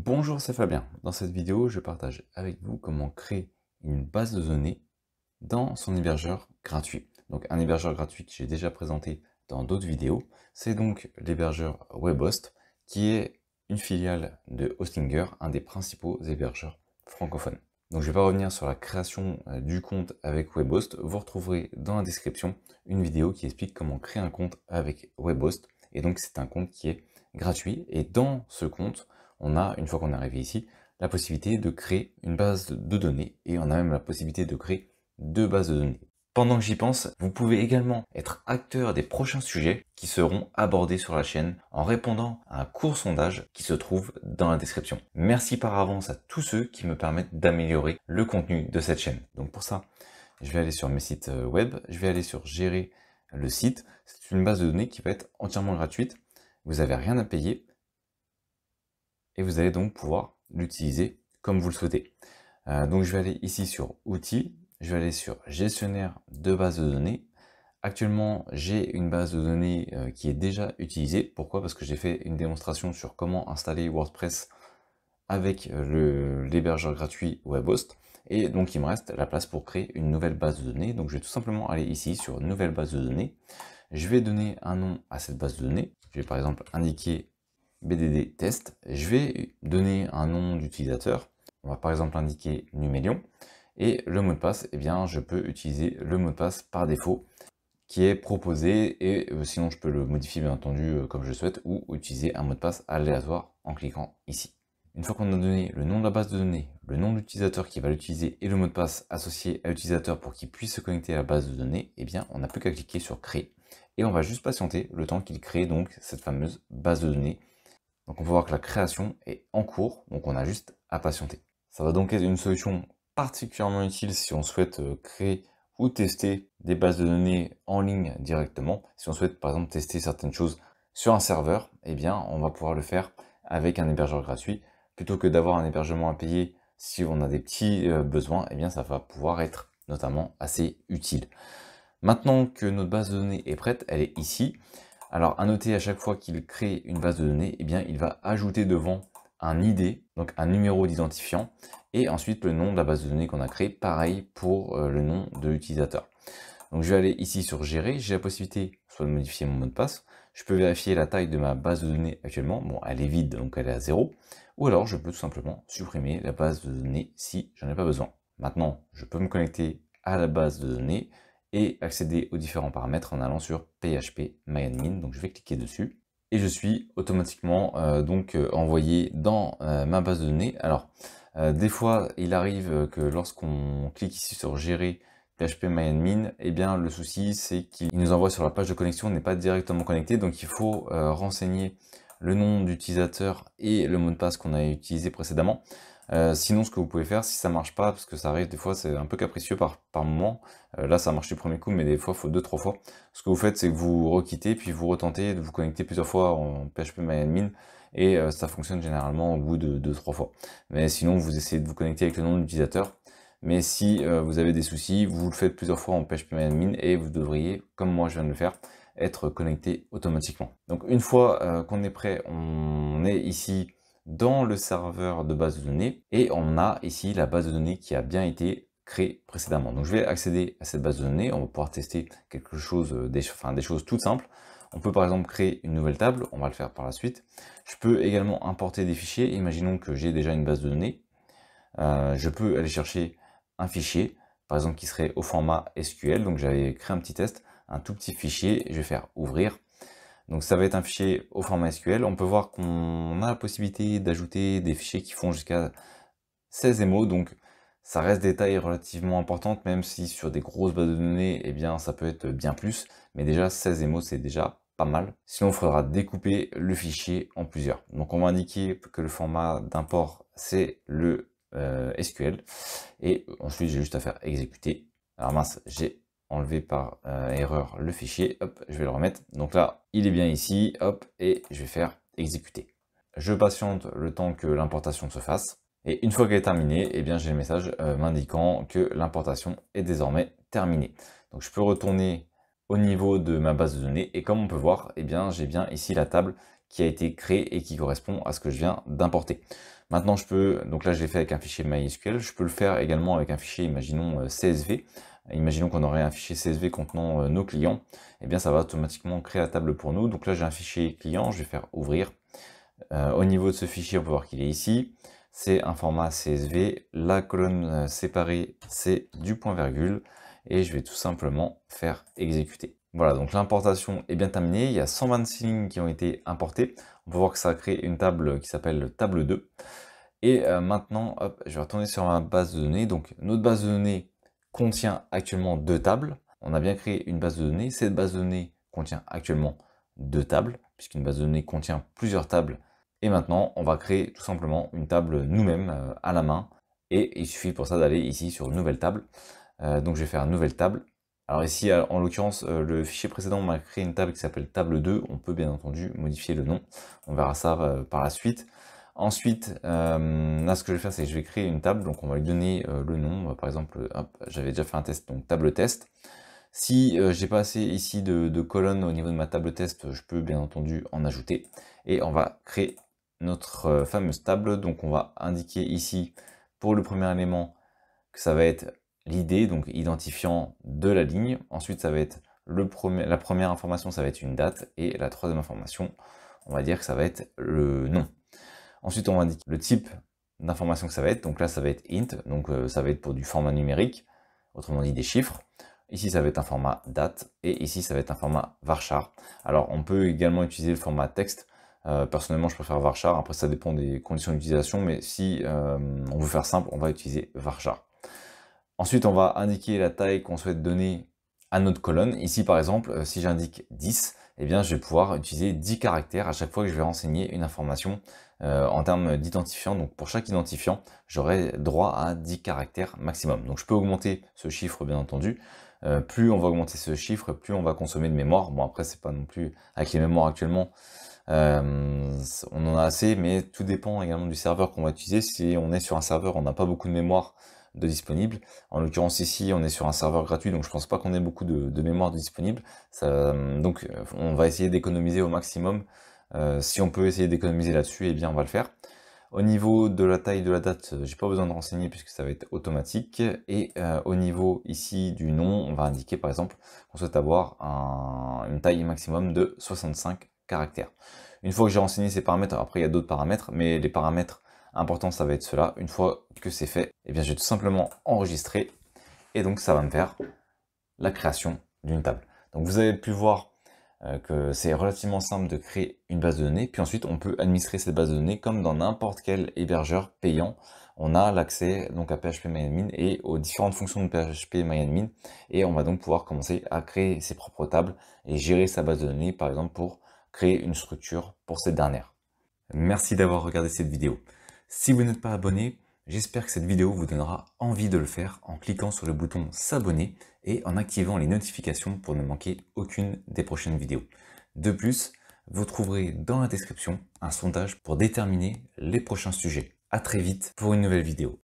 Bonjour, c'est Fabien. Dans cette vidéo, je partage avec vous comment créer une base de données dans son hébergeur gratuit. Donc un hébergeur gratuit que j'ai déjà présenté dans d'autres vidéos, c'est donc l'hébergeur Webhost, qui est une filiale de Hostinger, un des principaux hébergeurs francophones. Donc je ne vais pas revenir sur la création du compte avec Webhost, vous retrouverez dans la description une vidéo qui explique comment créer un compte avec Webhost, et donc c'est un compte qui est gratuit, et dans ce compte, on a, une fois qu'on est arrivé ici, la possibilité de créer une base de données, et on a même la possibilité de créer deux bases de données. Pendant que j'y pense, vous pouvez également être acteur des prochains sujets qui seront abordés sur la chaîne en répondant à un court sondage qui se trouve dans la description. Merci par avance à tous ceux qui me permettent d'améliorer le contenu de cette chaîne. Donc pour ça, je vais aller sur mes sites web, je vais aller sur gérer le site. C'est une base de données qui va être entièrement gratuite. Vous n'avez rien à payer et vous allez donc pouvoir l'utiliser comme vous le souhaitez. Donc je vais aller ici sur outils, je vais aller sur gestionnaire de base de données. Actuellement, j'ai une base de données qui est déjà utilisée. Pourquoi? Parce que j'ai fait une démonstration sur comment installer WordPress avec l'hébergeur gratuit Webhost. Et donc il me reste la place pour créer une nouvelle base de données. Donc je vais tout simplement aller ici sur nouvelle base de données. Je vais donner un nom à cette base de données. Je vais par exemple indiquer BDD test. Je vais donner un nom d'utilisateur. On va par exemple indiquer Numélion. Et le mot de passe, eh bien, je peux utiliser le mot de passe par défaut qui est proposé, et sinon je peux le modifier bien entendu comme je souhaite, ou utiliser un mot de passe aléatoire en cliquant ici. Une fois qu'on a donné le nom de la base de données, le nom de l'utilisateur qui va l'utiliser et le mot de passe associé à l'utilisateur pour qu'il puisse se connecter à la base de données, eh bien on n'a plus qu'à cliquer sur créer. Et on va juste patienter le temps qu'il crée donc cette fameuse base de données. Donc on peut voir que la création est en cours, donc on a juste à patienter. Ça va donc être une solution particulièrement utile si on souhaite créer ou tester des bases de données en ligne directement. Si on souhaite par exemple tester certaines choses sur un serveur, eh bien on va pouvoir le faire avec un hébergeur gratuit. Plutôt que d'avoir un hébergement à payer si on a des petits besoins, eh bien ça va pouvoir être notamment assez utile. Maintenant que notre base de données est prête, elle est ici. Alors à noter à chaque fois qu'il crée une base de données, eh bien il va ajouter devant un ID, donc un numéro d'identifiant, et ensuite le nom de la base de données qu'on a créée, pareil pour le nom de l'utilisateur. Donc je vais aller ici sur gérer, j'ai la possibilité soit de modifier mon mot de passe, je peux vérifier la taille de ma base de données actuellement, bon elle est vide donc elle est à 0, ou alors je peux tout simplement supprimer la base de données si j'en ai pas besoin. Maintenant je peux me connecter à la base de données et accéder aux différents paramètres en allant sur php-myadmin, donc je vais cliquer dessus. Et je suis automatiquement envoyé dans ma base de données. Alors, des fois, il arrive que lorsqu'on clique ici sur gérer php-myadmin, eh bien le souci c'est qu'il nous envoie sur la page de connexion, on n'est pas directement connecté, donc il faut renseigner le nom d'utilisateur et le mot de passe qu'on a utilisé précédemment. Sinon, ce que vous pouvez faire, si ça marche pas, parce que ça arrive des fois, c'est un peu capricieux par moment. Là, ça marche du premier coup, mais des fois, il faut 2-3 fois. Ce que vous faites, c'est que vous requittez, puis vous retentez de vous connecter plusieurs fois en php-myadmin, et ça fonctionne généralement au bout de 2-3 fois. Mais sinon, vous essayez de vous connecter avec le nom de l'utilisateur. Mais si vous avez des soucis, vous le faites plusieurs fois en php-myadmin, et vous devriez, comme moi je viens de le faire, être connecté automatiquement. Donc une fois qu'on est prêt, on est ici dans le serveur de base de données et on a ici la base de données qui a bien été créée précédemment. Donc je vais accéder à cette base de données, on va pouvoir tester quelque chose, des choses toutes simples. On peut par exemple créer une nouvelle table, on va le faire par la suite. Je peux également importer des fichiers, imaginons que j'ai déjà une base de données. Je peux aller chercher un fichier, par exemple qui serait au format SQL, donc j'avais créé un petit test, un tout petit fichier, je vais faire ouvrir. Donc ça va être un fichier au format SQL. On peut voir qu'on a la possibilité d'ajouter des fichiers qui font jusqu'à 16 MO, donc ça reste des tailles relativement importantes, même si sur des grosses bases de données, eh bien ça peut être bien plus, mais déjà 16 MO c'est déjà pas mal. Sinon il faudra découper le fichier en plusieurs. Donc on va indiquer que le format d'import c'est le SQL, et ensuite j'ai juste à faire exécuter. Alors mince, j'ai enlevé par erreur le fichier, hop, je vais le remettre. Donc là, il est bien ici, hop, et je vais faire exécuter. Je patiente le temps que l'importation se fasse, et une fois qu'elle est terminée, eh bien j'ai le message m'indiquant que l'importation est désormais terminée. Donc je peux retourner au niveau de ma base de données, et comme on peut voir, eh bien j'ai bien ici la table qui a été créée et qui correspond à ce que je viens d'importer. Maintenant, donc là, je l'ai fait avec un fichier MySQL, je peux le faire également avec un fichier, imaginons, CSV. Imaginons qu'on aurait un fichier CSV contenant nos clients, et bien ça va automatiquement créer la table pour nous. Donc là, j'ai un fichier client, je vais faire ouvrir. Au niveau de ce fichier, on peut voir qu'il est ici. C'est un format CSV. La colonne séparée, c'est du point virgule. Et je vais tout simplement faire exécuter. Voilà, donc l'importation est bien terminée. Il y a 126 lignes qui ont été importées. On peut voir que ça a créé une table qui s'appelle table 2. Et maintenant, hop, je vais retourner sur ma base de données. Donc notre base de données contient actuellement 2 tables. On a bien créé une base de données. Cette base de données contient actuellement 2 tables, puisqu'une base de données contient plusieurs tables. Et maintenant, on va créer tout simplement une table nous-mêmes à la main. Et il suffit pour ça d'aller ici sur Nouvelle table. Donc je vais faire Nouvelle table. Alors ici, en l'occurrence, le fichier précédent m'a créé une table qui s'appelle table 2. On peut bien entendu modifier le nom. On verra ça par la suite. Ensuite, là, ce que je vais faire, c'est que je vais créer une table. Donc on va lui donner le nom. Par exemple, hop, j'avais déjà fait un test, donc table test. Si j'ai pas assez ici de colonnes au niveau de ma table test, je peux bien entendu en ajouter. Et on va créer notre fameuse table. Donc on va indiquer ici, pour le premier élément, que ça va être l'ID, donc identifiant de la ligne. Ensuite, ça va être la première information, ça va être une date. Et la troisième information, on va dire que ça va être le nom. Ensuite, on va indiquer le type d'information que ça va être. Donc là, ça va être int, donc ça va être pour du format numérique, autrement dit des chiffres. Ici, ça va être un format date, et ici, ça va être un format varchar. Alors, on peut également utiliser le format texte. Personnellement, je préfère varchar. Après, ça dépend des conditions d'utilisation, mais si on veut faire simple, on va utiliser varchar. Ensuite, on va indiquer la taille qu'on souhaite donner à notre colonne. Ici, par exemple, si j'indique 10, eh bien, je vais pouvoir utiliser 10 caractères à chaque fois que je vais renseigner une information en termes d'identifiant. Donc, pour chaque identifiant, j'aurai droit à 10 caractères maximum. Donc, je peux augmenter ce chiffre, bien entendu. Plus on va augmenter ce chiffre, plus on va consommer de mémoire. Bon, après, c'est pas non plus avec les mémoires actuellement. On en a assez, mais tout dépend également du serveur qu'on va utiliser. Si on est sur un serveur, on n'a pas beaucoup de mémoire de disponible. En l'occurrence ici, on est sur un serveur gratuit, donc je pense pas qu'on ait beaucoup de mémoire de disponible. Donc on va essayer d'économiser au maximum. Si on peut essayer d'économiser là-dessus, eh bien on va le faire. Au niveau de la taille de la date, j'ai pas besoin de renseigner puisque ça va être automatique. Et au niveau ici du nom, on va indiquer par exemple qu'on souhaite avoir une taille maximum de 65 caractères. Une fois que j'ai renseigné ces paramètres, après il y a d'autres paramètres, mais les paramètres importants ça va être cela. Une fois que c'est fait, eh bien je vais tout simplement enregistrer et donc ça va me faire la création d'une table. Donc vous avez pu voir que c'est relativement simple de créer une base de données, puis ensuite on peut administrer cette base de données comme dans n'importe quel hébergeur payant. On a l'accès donc à PHP-MyAdmin et aux différentes fonctions de PHP-MyAdmin, et on va donc pouvoir commencer à créer ses propres tables et gérer sa base de données, par exemple pour créer une structure pour cette dernière. Merci d'avoir regardé cette vidéo. Si vous n'êtes pas abonné, j'espère que cette vidéo vous donnera envie de le faire en cliquant sur le bouton s'abonner et en activant les notifications pour ne manquer aucune des prochaines vidéos. De plus, vous trouverez dans la description un sondage pour déterminer les prochains sujets. À très vite pour une nouvelle vidéo.